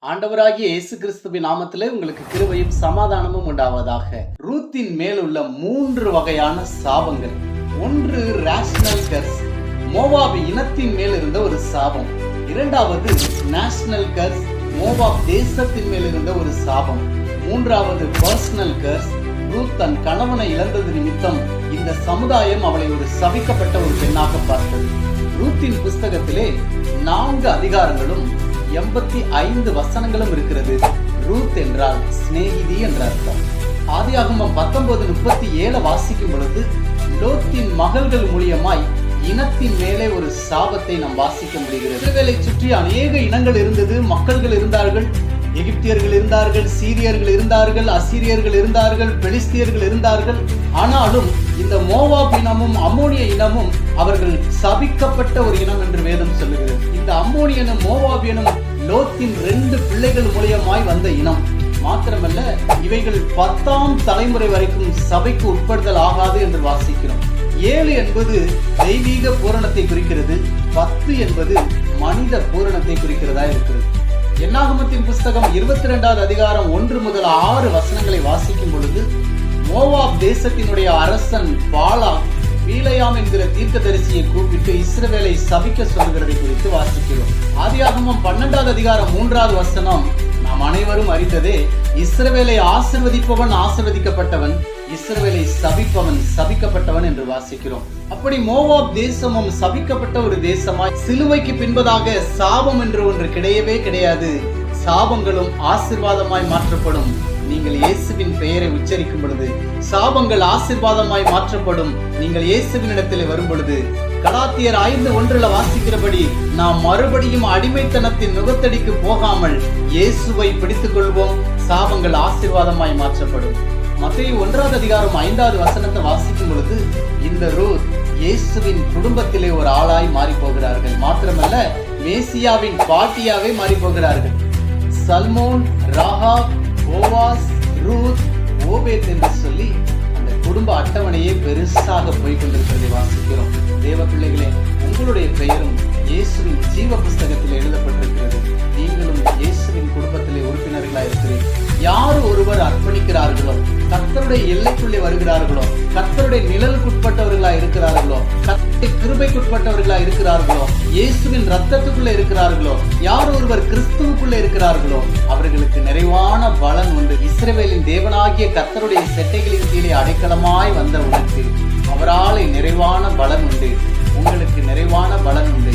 ஆண்டவராகிய இயேசு கிறிஸ்துவின் நாமத்திலே உங்களுக்கு கிருபையும் சமாதானமும் உண்டாவதாக. ரூத்தின் மேல் உள்ள 3 வகையான சாபங்கள். ஒன்று ரேஷனல் கர்ஸ், மோவாப் இனத்தின் மேல் இருந்த ஒரு சாபம். இரண்டாவது நேஷனல் கர்ஸ், மோவாப் தேசத்தின் மேல் இருந்த ஒரு சாபம். மூன்றாவது பர்சனல் கர்ஸ், ரூத் தன் கணவனை இழந்தது நிமித்தம் இந்த சமுதாயம் அவளை ஒரு சபிக்கப்பட்ட ஒரு பெண்ணாக பார்த்தது. ரூத்தின் புஸ்தகத்திலே 4 அதிகாரங்களும் 85 வசனங்களும் இருக்கிறது. ரூத் என்றால் சிநேகிதி என்ற அர்த்தம். ஆதியாகமம் 19:37 வாசிக்கும் பொழுது லோத்தின் மகள்கள் மூலியமாய் இனத்தின் மேலே ஒரு சாபத்தை நாம் வாசிக்க முடிகிறது. இஸ்ரவேலை சுற்றி அநேக இனங்கள் இருந்தது, மக்கள்கள் இருந்தார்கள். எகிப்தியர்கள் இருந்தார்கள், சீரியர்கள் இருந்தார்கள், அசீரியர்கள் இருந்தார்கள், பெலிஸ்தியர்கள் இருந்தார்கள். ஆனாலும் இந்த மோவாப் இனமும் அம்மோனிய இனமும் அவர்கள் சபிக்கப்பட்ட ஒரு இனம் என்று வேதம் சொல்லுகிறது. இந்த அம்மோனியனும் மோவாபியனும் லோத்தின் 2 பிள்ளைகள் மூலியமாய் வந்த இனம். மாத்திரமல்ல, இவைகள் 10ஆம் தலைமுறை வரைக்கும் சபைக்கு உட்படுதல் ஆகாது என்று வாசிக்கிறோம். 7 என்பது தெய்வீக பூரணத்தை குறிக்கிறது, 10 என்பது மனித பூரணத்தை குறிக்கிறதா இருக்கிறது. என்னாகமத்தின் புஸ்தகம் 22வது அதிகாரம் 1 முதல் 6 வசனங்களை வாசிக்கும் பொழுது மோவாப் தேசத்தினுடைய அரசன் பாலாக் பீலையாம் என்கிற தீர்க்கதரிசியை கூப்பிட்டு இஸ்ரவேலை சபிக்க சொல்கிறதை குறித்து வாசிக்கிறோம். ஆதியாகமம் 12வது அதிகாரம் 3வது வசனம் நாம் அனைவரும் அறிந்ததே. இஸ்ரவேலை ஆசீர்வதிப்பவன் ஆசீர்வதிக்கப்பட்டவன், இஸ்ரவேலை சபிப்பவன் சபிக்கப்பட்டவன் என்று வாசிக்கிறோம். அப்படி மோவாப் தேசமும் சபிக்கப்பட்ட ஒரு தேசமாய், சிலுவைக்கு பின்பதாக சாபம் என்று ஒன்று கிடையவே கிடையாது. சாபங்களும் ஆசீர்வாதமாய் மாற்றப்படும். நீங்கள் இயேசுவின் பெயரை உச்சரிக்கும் பொழுது சாபங்கள் ஆசீர்வாதமாய் மாற்றப்படும். நீங்கள் இயேசுவின் இடத்திலே வரும் பொழுது கலாத்தியர் 5:1 வாசிக்கிறபடி நாம் மறுபடியும் அடிமைத்தனத்தின் நுகத்தடிக்கு போகாமல் இயேசுவை பிடித்துக் கொள்வோம். சாபங்கள் ஆசீர்வாதமாய் மாற்றப்படும். மத்தேயு 1வது அதிகாரம் 5வது வசனத்தை வாசிக்கும் பொழுது இந்த ரூத் இயேசுவின் குடும்பத்திலே ஒரு ஆளாய் மாறி போகிறார்கள். மாத்திரமல்ல, மேசியாவின் பாட்டியாவே மாறி போகிறார்கள். சல்மோன், ராகாப், போவாஸ், ரூத், ஓபேத் என்று சொல்லி அந்த குடும்ப அட்டவணையே பெருசாக போய் கொண்டிருக்கிறதை வாசிக்கிறோம். தேவ பிள்ளைகளே, உங்களுடைய பெயரும் இயேசுவின் ஜீவ புஸ்தகத்தில் எழுதப்பட்டிருக்கிறது. நீங்களும் இயேசுவின் குடும்பத்திலே உறுப்பினர்களாக இருக்கிறீர்கள். யார் ஒருவர் அர்ப்பணிக்கிறார்களோ, கர்த்தருடைய எல்லைக்குள்ளே வருகிறார்களோ, கர்த்தருடைய நிழலுக்குட்பட்டவர்களா இருக்கிறார்களோ, கர்த்தருடைய கிருபைக்குட்பட்டவர்களா இருக்கிறார்களோ, இயேசுவின் ரத்தத்துக்குள்ளே இருக்கிறார்களோ, யார் ஒருவர் கிறிஸ்துவுக்குள்ளே இருக்கிறார்களோ அவர்களுக்கு நிறைவான பலன் உண்டு. இஸ்ரவேலின் தேவனாகிய கர்த்தருடைய செட்டைகளின் கீழே அடைக்கலமாய் வந்த உனக்கு அவரால் நிறைவான பலன் உண்டு. உங்களுக்கு நிறைவான பலன் உண்டு.